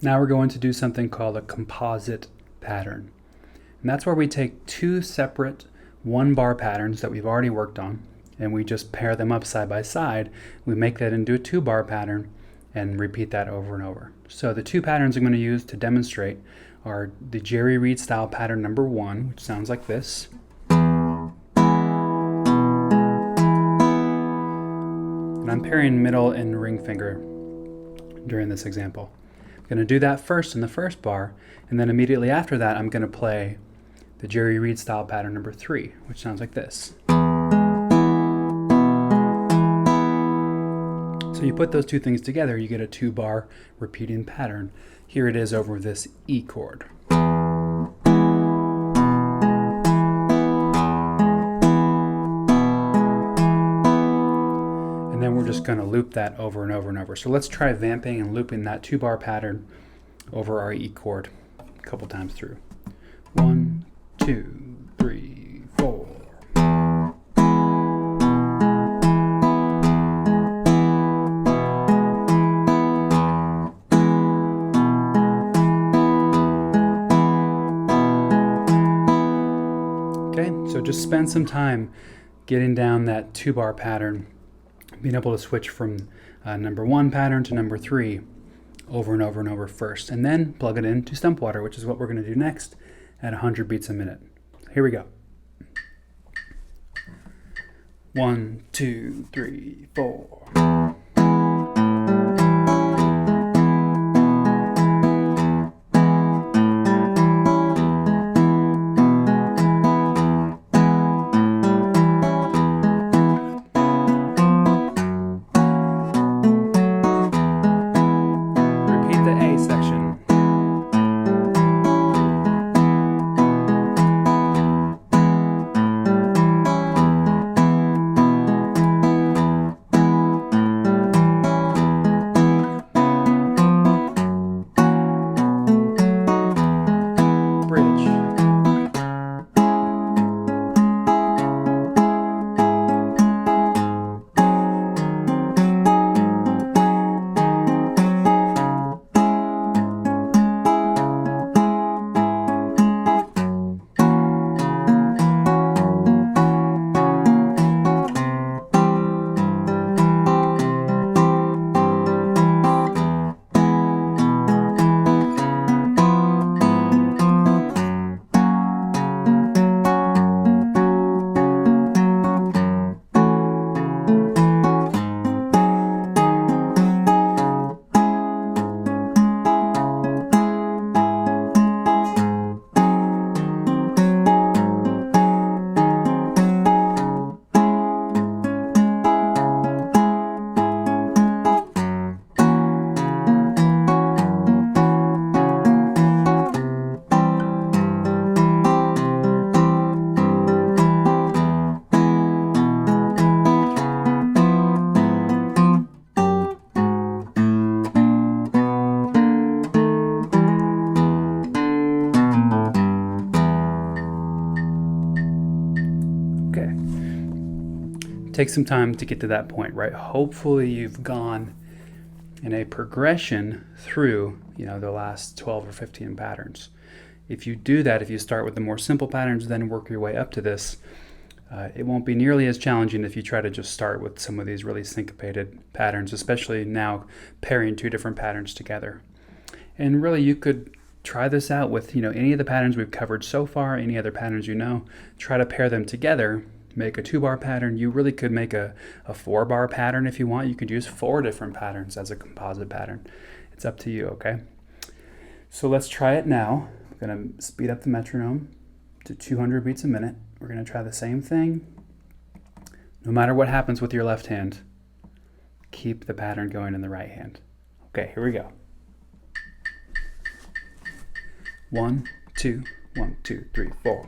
Now we're going to do something called a composite pattern. And that's where we take two separate 1-bar patterns that we've already worked on, and we just pair them up side by side. We make that into a 2-bar pattern and repeat that over and over. So the two patterns I'm going to use to demonstrate are the Jerry Reed style pattern number 1, which sounds like this. And I'm pairing middle and ring finger during this example. I'm going to do that first in the first bar, and then immediately after that I'm going to play the Jerry Reed style pattern number 3, which sounds like this. So you put those two things together, you get a 2-bar repeating pattern. Here it is over this E chord. And then we're just going to loop that over and over and over. So let's try vamping and looping that 2-bar pattern over our E chord a couple times through. 1, 2, 3, 4. Okay, so just spend some time getting down that 2-bar pattern, being able to switch from number 1 pattern to number 3 over and over and over first, and then plug it into stump water, which is what we're going to do next at 100 beats a minute. Here we go. 1, 2, 3, 4. Take some time to get to that point, right? Hopefully you've gone in a progression through, the last 12 or 15 patterns. If you do that, if you start with the more simple patterns, then work your way up to this, it won't be nearly as challenging if you try to just start with some of these really syncopated patterns, especially now pairing two different patterns together. And really you could try this out with, any of the patterns we've covered so far, any other patterns try to pair them together. Make a 2-bar pattern. You really could make a 4-bar pattern if you want. You could use 4 different patterns as a composite pattern. It's up to you, okay? So let's try it now. I'm going to speed up the metronome to 200 beats a minute. We're going to try the same thing. No matter what happens with your left hand, keep the pattern going in the right hand. Okay, here we go. 1, 2, 1, 2, 3, 4.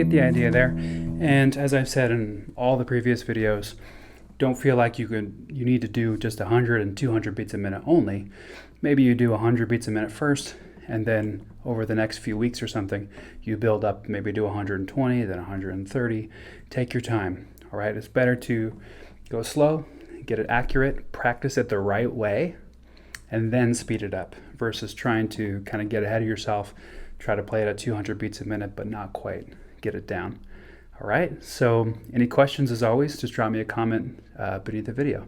get the idea there. And as I've said in all the previous videos, don't feel like you need to do just 100 and 200 beats a minute only. Maybe you do 100 beats a minute first, and then over the next few weeks or something, you build up, maybe do 120, then 130. Take your time, all right? It's better to go slow, get it accurate, practice it the right way, and then speed it up versus trying to kind of get ahead of yourself, try to play it at 200 beats a minute, but not quite get it down. All right, so any questions, as always, just drop me a comment beneath the video.